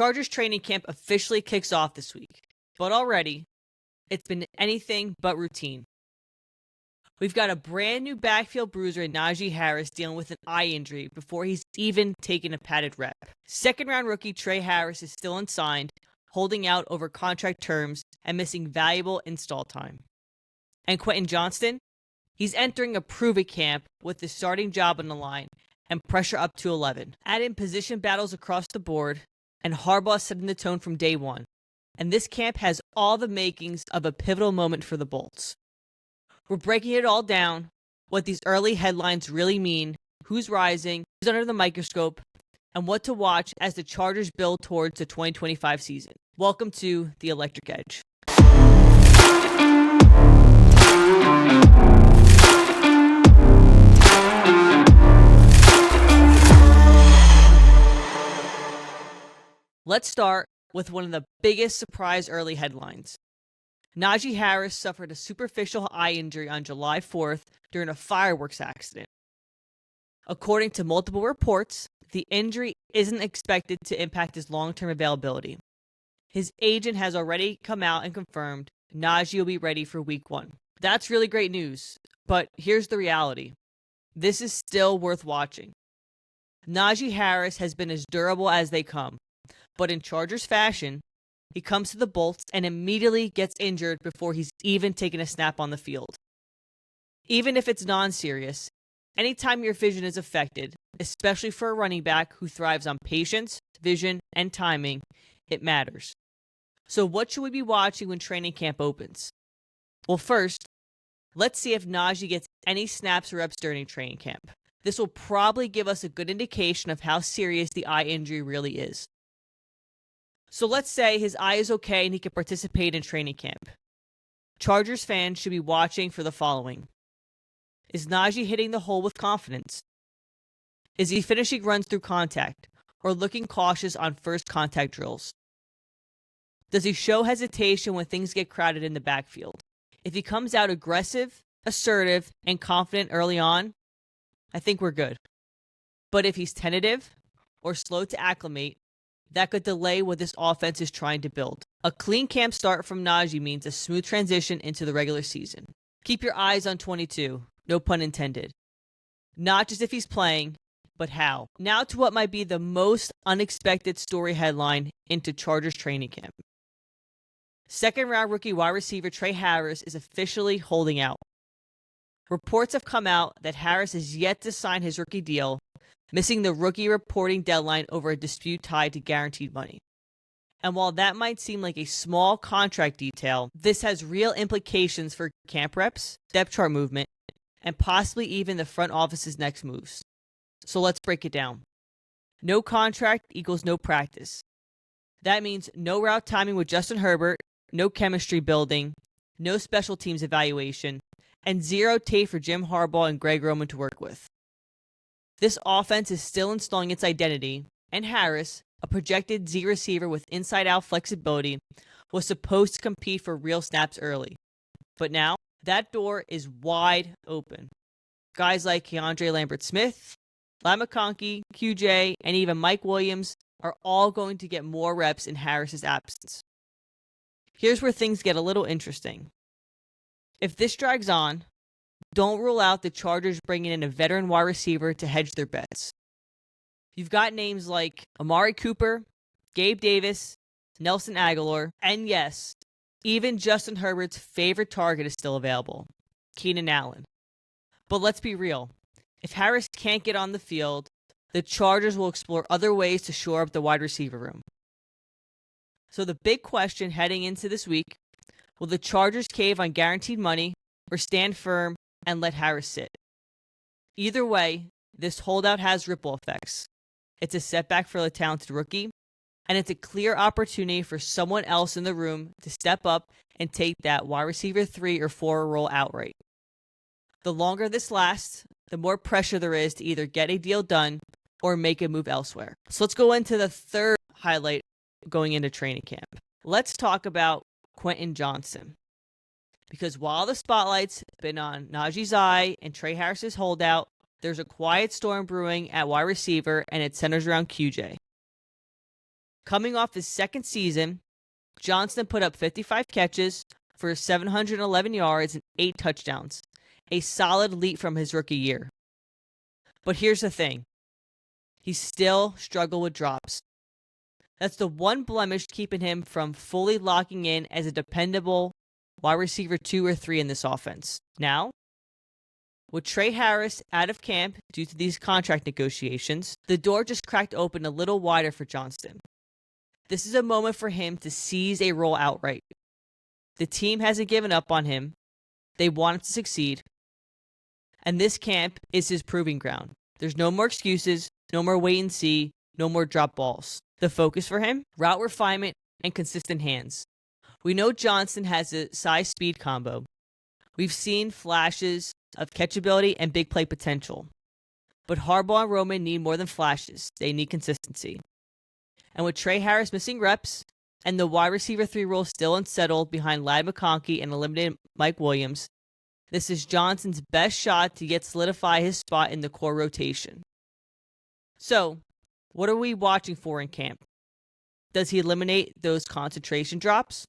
Chargers training camp officially kicks off this week, but already, it's been anything but routine. We've got a brand new backfield bruiser in Najee Harris dealing with an eye injury before he's even taken a padded rep. Second-round rookie Tre Harris is still unsigned, holding out over contract terms and missing valuable install time. And Quentin Johnston? He's entering a prove-it camp with his starting job on the line and pressure up to 11. Add in position battles across the board, and Harbaugh setting the tone from day one. And this camp has all the makings of a pivotal moment for the Bolts. We're breaking it all down, what these early headlines really mean, who's rising, who's under the microscope, and what to watch as the Chargers build towards the 2025 season. Welcome to The Electric Edge. Let's start with one of the biggest surprise early headlines. Najee Harris suffered a superficial eye injury on July 4th during a fireworks accident. According to multiple reports, the injury isn't expected to impact his long-term availability. His agent has already come out and confirmed Najee will be ready for week 1. That's really great news, but here's the reality. This is still worth watching. Najee Harris has been as durable as they come, but in Chargers fashion, he comes to the Bolts and immediately gets injured before he's even taken a snap on the field. Even if it's non-serious, anytime your vision is affected, especially for a running back who thrives on patience, vision, and timing, it matters. So what should we be watching when training camp opens? Well, first, let's see if Najee gets any snaps or reps during training camp. This will probably give us a good indication of how serious the eye injury really is. So let's say his eye is okay and he can participate in training camp. Chargers fans should be watching for the following. Is Najee hitting the hole with confidence? Is he finishing runs through contact or looking cautious on first contact drills? Does he show hesitation when things get crowded in the backfield? If he comes out aggressive, assertive, and confident early on, I think we're good. But if he's tentative or slow to acclimate, that could delay what this offense is trying to build. A clean camp start from Najee means a smooth transition into the regular season. Keep your eyes on 22, no pun intended. Not just if he's playing, but how. Now to what might be the most unexpected story headline into Chargers training camp. Second-round rookie wide receiver Tre Harris is officially holding out. Reports have come out that Harris is yet to sign his rookie deal, missing the rookie reporting deadline over a dispute tied to guaranteed money. And while that might seem like a small contract detail, this has real implications for camp reps, depth chart movement, and possibly even the front office's next moves. So let's break it down. No contract equals no practice. That means no route timing with Justin Herbert, no chemistry building, no special teams evaluation, and zero tape for Jim Harbaugh and Greg Roman to work with. This offense is still installing its identity, and Harris, a projected Z receiver with inside-out flexibility, was supposed to compete for real snaps early. But now, that door is wide open. Guys like Keandre Lambert-Smith, Ladd McConkey, QJ, and even Mike Williams are all going to get more reps in Harris's absence. Here's where things get a little interesting. If this drags on, don't rule out the Chargers bringing in a veteran wide receiver to hedge their bets. You've got names like Amari Cooper, Gabe Davis, Nelson Aguilar, and yes, even Justin Herbert's favorite target is still available, Keenan Allen. But let's be real. If Harris can't get on the field, the Chargers will explore other ways to shore up the wide receiver room. So the big question heading into this week, will the Chargers cave on guaranteed money or stand firm and let Harris sit? Either way, this holdout has ripple effects. It's a setback for the talented rookie, and it's a clear opportunity for someone else in the room to step up and take that wide receiver 3 or 4 role outright. The longer this lasts, the more pressure there is to either get a deal done or make a move elsewhere. So let's go into the third highlight going into training camp. Let's talk about Quentin Johnston. Because while the spotlight's been on Najee's eye and Tre Harris's holdout, there's a quiet storm brewing at wide receiver, and it centers around QJ. Coming off his second season, Johnston put up 55 catches for 711 yards and 8 touchdowns, a solid leap from his rookie year. But here's the thing. He still struggled with drops. That's the one blemish keeping him from fully locking in as a dependable wide receiver 2 or 3 in this offense. Now, with Tre Harris out of camp due to these contract negotiations, the door just cracked open a little wider for Johnston. This is a moment for him to seize a role outright. The team hasn't given up on him. They want him to succeed. And this camp is his proving ground. There's no more excuses, no more wait and see, no more drop balls. The focus for him? Route refinement and consistent hands. We know Johnston has a size-speed combo. We've seen flashes of catchability and big play potential. But Harbaugh and Roman need more than flashes. They need consistency. And with Tre Harris missing reps and the wide receiver 3 role still unsettled behind Ladd McConkey and eliminated Mike Williams, this is Johnston's best shot to solidify his spot in the core rotation. So, what are we watching for in camp? Does he eliminate those concentration drops?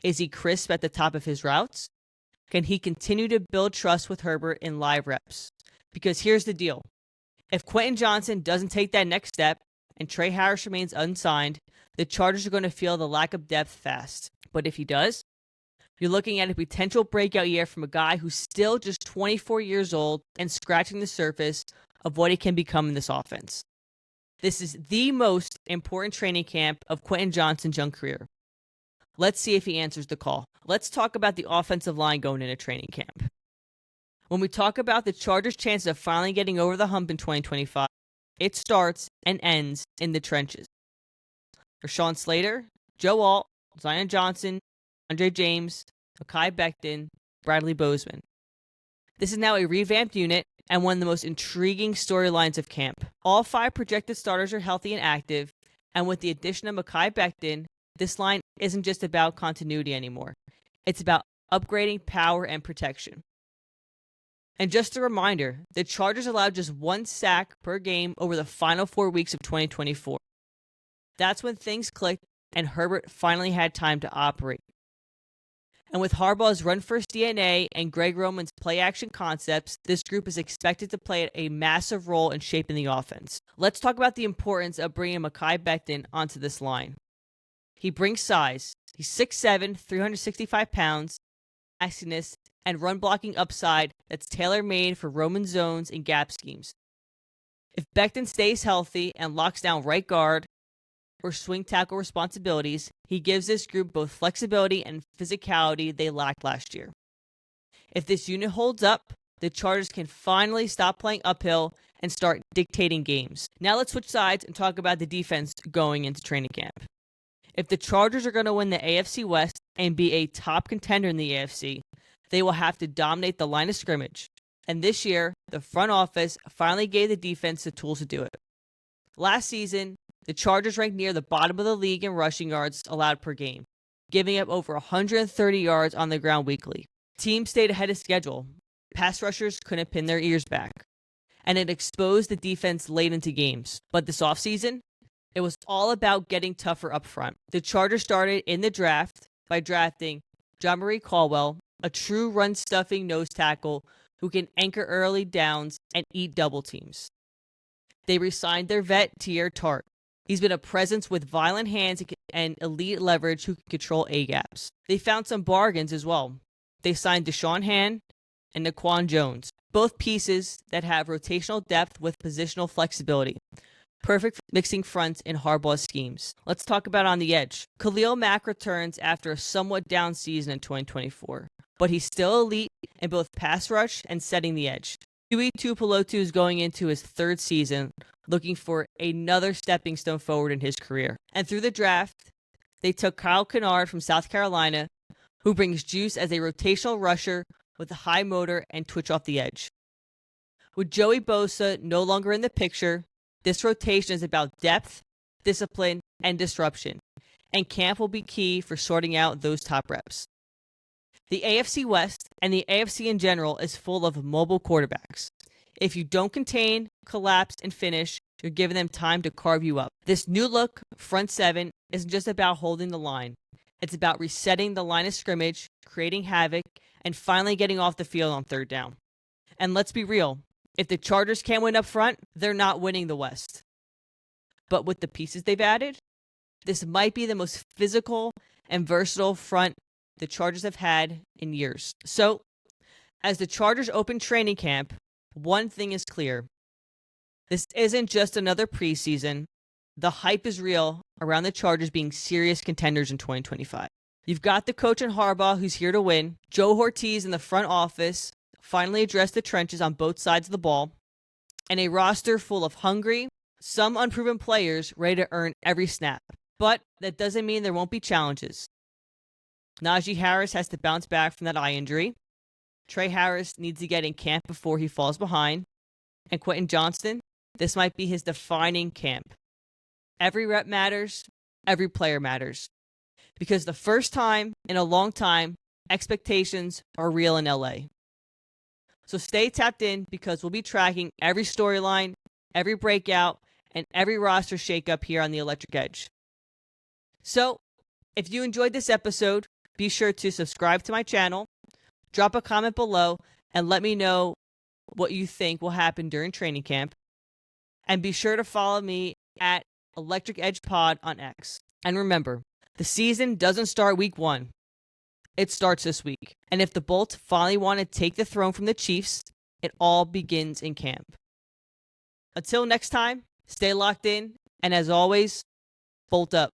Is he crisp at the top of his routes? Can he continue to build trust with Herbert in live reps? Because here's the deal. If Quentin Johnston doesn't take that next step and Tre Harris remains unsigned, the Chargers are going to feel the lack of depth fast. But if he does, you're looking at a potential breakout year from a guy who's still just 24 years old and scratching the surface of what he can become in this offense. This is the most important training camp of Quentin Johnston's young career. Let's see if he answers the call. Let's talk about the offensive line going into training camp. When we talk about the Chargers' chances of finally getting over the hump in 2025, it starts and ends in the trenches. Rashawn Slater, Joe Alt, Zion Johnson, Andre James, Mekhi Becton, Bradley Bozeman. This is now a revamped unit and one of the most intriguing storylines of camp. All 5 projected starters are healthy and active, and with the addition of Mekhi Becton, this line isn't just about continuity anymore. It's about upgrading power and protection. And just a reminder, the Chargers allowed just 1 sack per game over the final 4 weeks of 2024. That's when things clicked and Herbert finally had time to operate. And with Harbaugh's run-first DNA and Greg Roman's play-action concepts, this group is expected to play a massive role in shaping the offense. Let's talk about the importance of bringing Mekhi Becton onto this line. He brings size. He's 6'7", 365 pounds, nastiness, and run-blocking upside that's tailor-made for Roman zones and gap schemes. If Becton stays healthy and locks down right guard or swing tackle responsibilities, he gives this group both flexibility and physicality they lacked last year. If this unit holds up, the Chargers can finally stop playing uphill and start dictating games. Now let's switch sides and talk about the defense going into training camp. If the Chargers are going to win the AFC West and be a top contender in the AFC, they will have to dominate the line of scrimmage. And this year, the front office finally gave the defense the tools to do it. Last season, the Chargers ranked near the bottom of the league in rushing yards allowed per game, giving up over 130 yards on the ground weekly. Teams stayed ahead of schedule. Pass rushers couldn't pin their ears back. And it exposed the defense late into games. But this offseason, it was all about getting tougher up front. The Chargers started in the draft by drafting John Marie Caldwell, a true run-stuffing nose tackle who can anchor early downs and eat double teams. They re-signed their vet, Tier Tart. He's been a presence with violent hands and elite leverage who can control A-gaps. They found some bargains as well. They signed Deshaun Hand and Naquan Jones, both pieces that have rotational depth with positional flexibility. Perfect mixing fronts in Harbaugh's schemes. Let's talk about on the edge. Khalil Mack returns after a somewhat down season in 2024, but he's still elite in both pass rush and setting the edge. Tui Tuipulotu is going into his 3rd season, looking for another stepping stone forward in his career. And through the draft, they took Kyle Kennard from South Carolina, who brings juice as a rotational rusher with a high motor and twitch off the edge. With Joey Bosa no longer in the picture, this rotation is about depth, discipline, and disruption, and camp will be key for sorting out those top reps. The AFC West and the AFC in general is full of mobile quarterbacks. If you don't contain, collapse, and finish, you're giving them time to carve you up. This new look front 7 isn't just about holding the line. It's about resetting the line of scrimmage, creating havoc, and finally getting off the field on third down. And let's be real, if the Chargers can't win up front, they're not winning the West. But with the pieces they've added, this might be the most physical and versatile front the Chargers have had in years. So, as the Chargers open training camp, one thing is clear. This isn't just another preseason. The hype is real around the Chargers being serious contenders in 2025. You've got the coach in Harbaugh who's here to win. Joe Ortiz in the front office finally addressed the trenches on both sides of the ball. And a roster full of hungry, some unproven players ready to earn every snap. But that doesn't mean there won't be challenges. Najee Harris has to bounce back from that eye injury. Tre Harris needs to get in camp before he falls behind. And Quentin Johnston, this might be his defining camp. Every rep matters. Every player matters. Because the first time in a long time, expectations are real in LA. So stay tapped in because we'll be tracking every storyline, every breakout, and every roster shakeup here on the Electric Edge. So, if you enjoyed this episode, be sure to subscribe to my channel, drop a comment below, and let me know what you think will happen during training camp. And be sure to follow me at Electric Edge Pod on X. And remember, the season doesn't start week 1. It starts this week. And if the Bolts finally want to take the throne from the Chiefs, it all begins in camp. Until next time, stay locked in, and as always, bolt up.